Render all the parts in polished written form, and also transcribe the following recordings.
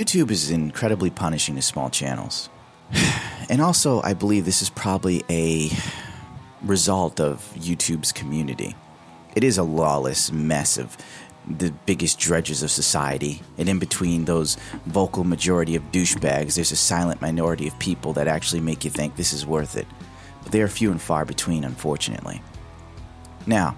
YouTube is incredibly punishing to small channels. And also, I believe this is probably a result of YouTube's community. It is a lawless mess of the biggest dredges of society, and in between those vocal majority of douchebags, there's a silent minority of people that actually make you think this is worth it. But they are few and far between, unfortunately. Now,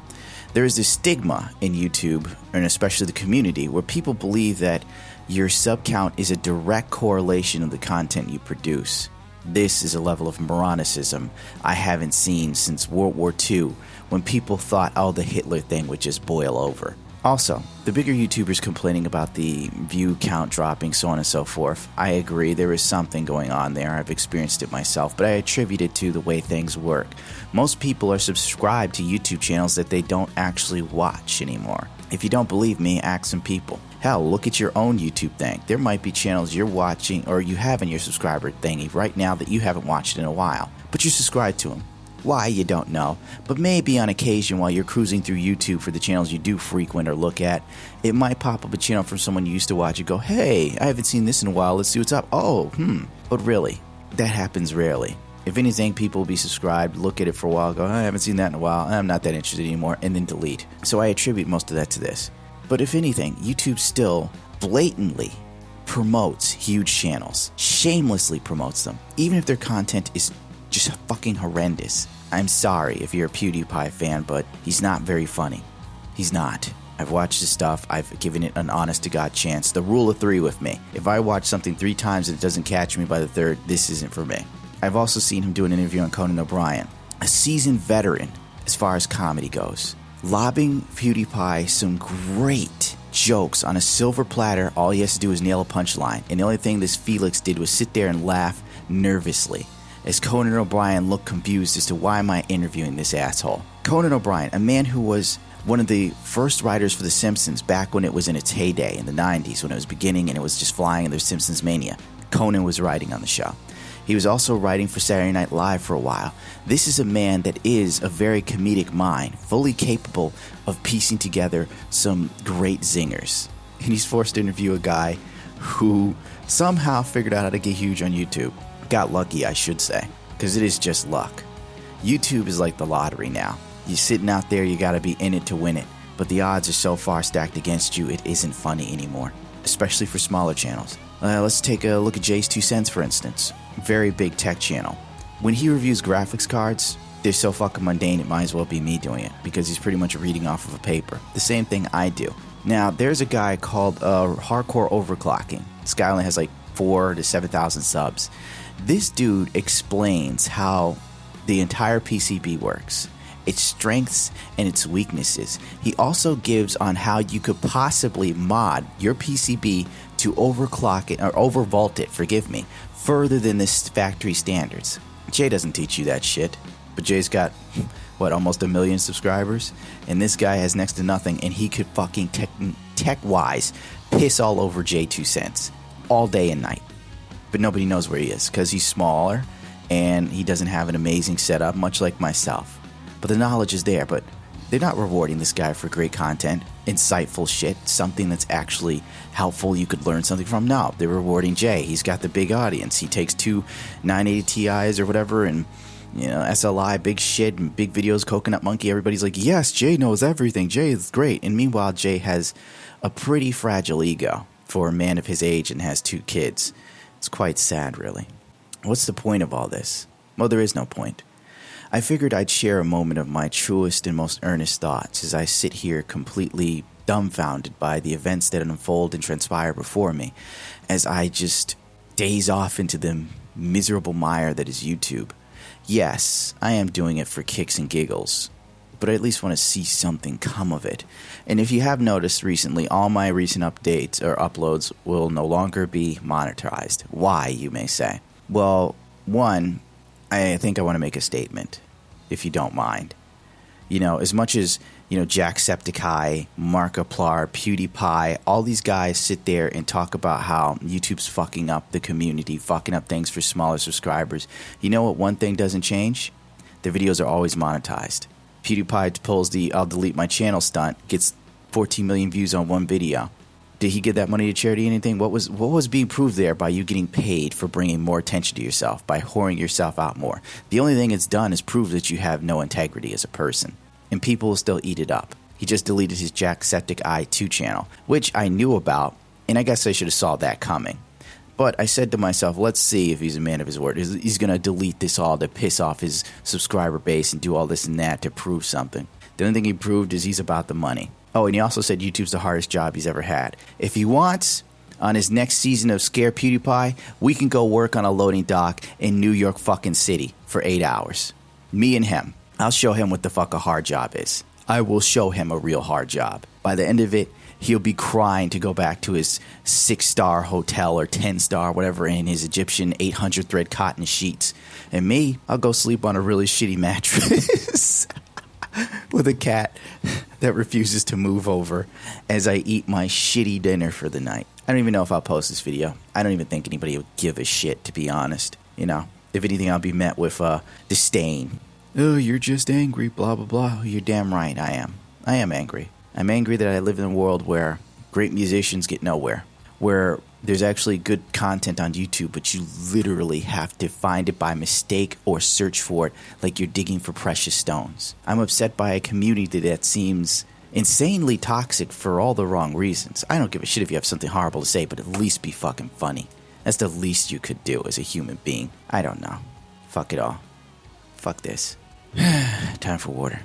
there is this stigma in YouTube, and especially the community, where people believe that your sub count is a direct correlation of the content you produce. This is a level of moronicism I haven't seen since World War II, when people thought, oh, the Hitler thing would just boil over. Also, the bigger YouTubers complaining about the view count dropping, so on and so forth, I agree there is something going on there. I've experienced it myself, but I attribute it to the way things work. Most people are subscribed to YouTube channels that they don't actually watch anymore. If you don't believe me, ask some people. Hell, look at your own YouTube thing. There might be channels you're watching or you have in your subscriber thingy right now that you haven't watched in a while, but you subscribe to them. Why, you don't know, but maybe on occasion while you're cruising through YouTube for the channels you do frequent or look at, it might pop up a channel from someone you used to watch and go, hey, I haven't seen this in a while, let's see what's up. Oh, But really, that happens rarely. If anything, people will be subscribed, look at it for a while, go, I haven't seen that in a while, I'm not that interested anymore, and then delete. So I attribute most of that to this. But if anything, YouTube still blatantly promotes huge channels, shamelessly promotes them, even if their content is just fucking horrendous. I'm sorry if you're a PewDiePie fan, but he's not very funny. He's not. I've watched his stuff. I've given it an honest-to-God chance. The rule of 3 with me. If I watch something 3 times and it doesn't catch me by the 3rd, this isn't for me. I've also seen him do an interview on Conan O'Brien, a seasoned veteran as far as comedy goes, lobbing PewDiePie some great jokes on a silver platter. All he has to do is nail a punchline, and the only thing this Felix did was sit there and laugh nervously as Conan O'Brien looked confused as to why am I interviewing this asshole. Conan O'Brien, a man who was one of the first writers for The Simpsons back when it was in its heyday in the 90s, when it was beginning and it was just flying in their Simpsons mania. Conan was writing on the show. He was also writing for Saturday Night Live for a while. This is a man that is a very comedic mind, fully capable of piecing together some great zingers. And he's forced to interview a guy who somehow figured out how to get huge on YouTube. Got lucky, I should say, because it is just luck. YouTube is like the lottery now. You're sitting out there, you gotta be in it to win it, but the odds are so far stacked against you, it isn't funny anymore, especially for smaller channels. Let's take a look at Jay's 2 cents, for instance. Very big tech channel. When he reviews graphics cards, they're so fucking mundane it might as well be me doing it, because he's pretty much reading off of a paper. The same thing I do. Now, there's a guy called Hardcore Overclocking. This guy only has like 4,000 to 7,000 subs. This dude explains how the entire PCB works, its strengths and its weaknesses. He also gives on how you could possibly mod your PCB to overclock it, or overvolt it, further than this factory standards. Jay doesn't teach you that shit, but Jay's got, almost 1 million subscribers? And this guy has next to nothing, and he could fucking tech-wise piss all over Jay 2 cents all day and night. But nobody knows where he is because he's smaller and he doesn't have an amazing setup, much like myself. But the knowledge is there, but they're not rewarding this guy for great content, insightful shit, something that's actually helpful you could learn something from. No, they're rewarding Jay. He's got the big audience. He takes 2 980 Ti's or whatever and, SLI, big shit, and big videos, Coconut Monkey. Everybody's like, yes, Jay knows everything. Jay is great. And meanwhile, Jay has a pretty fragile ego for a man of his age and has 2 kids. It's quite sad, really. What's the point of all this? Well, there is no point. I figured I'd share a moment of my truest and most earnest thoughts as I sit here completely dumbfounded by the events that unfold and transpire before me, as I just daze off into the miserable mire that is YouTube. Yes, I am doing it for kicks and giggles, but I at least want to see something come of it. And if you have noticed recently, all my recent updates or uploads will no longer be monetized. Why, you may say? Well, one, I think I want to make a statement, if you don't mind. As much as, Jacksepticeye, Markiplier, PewDiePie, all these guys sit there and talk about how YouTube's fucking up the community, fucking up things for smaller subscribers. You know what one thing doesn't change? Their videos are always monetized. PewDiePie pulls the I'll delete my channel stunt, gets 14 million views on one video. Did he give that money to charity? Anything? What was being proved there by you getting paid for bringing more attention to yourself, by whoring yourself out more? The only thing it's done is prove that you have no integrity as a person, and people will still eat it up. He just deleted his Jacksepticeye 2 channel, which I knew about, and I guess I should have saw that coming. But I said to myself, let's see if he's a man of his word. He's going to delete this all to piss off his subscriber base and do all this and that to prove something. The only thing he proved is he's about the money. Oh, and he also said YouTube's the hardest job he's ever had. If he wants, on his next season of Scare PewDiePie, we can go work on a loading dock in New York fucking City for 8 hours. Me and him. I'll show him what the fuck a hard job is. I will show him a real hard job. By the end of it, he'll be crying to go back to his 6-star hotel or 10-star, whatever, in his Egyptian 800 thread cotton sheets. And me, I'll go sleep on a really shitty mattress with a cat that refuses to move over as I eat my shitty dinner for the night. I don't even know if I'll post this video. I don't even think anybody would give a shit, to be honest. You know, if anything, I'll be met with disdain. Oh, you're just angry, blah, blah, blah. You're damn right I am. I am angry. I'm angry that I live in a world where great musicians get nowhere, where there's actually good content on YouTube, but you literally have to find it by mistake or search for it like you're digging for precious stones. I'm upset by a community that seems insanely toxic for all the wrong reasons. I don't give a shit if you have something horrible to say, but at least be fucking funny. That's the least you could do as a human being. I don't know. Fuck it all. Fuck this. Time for water.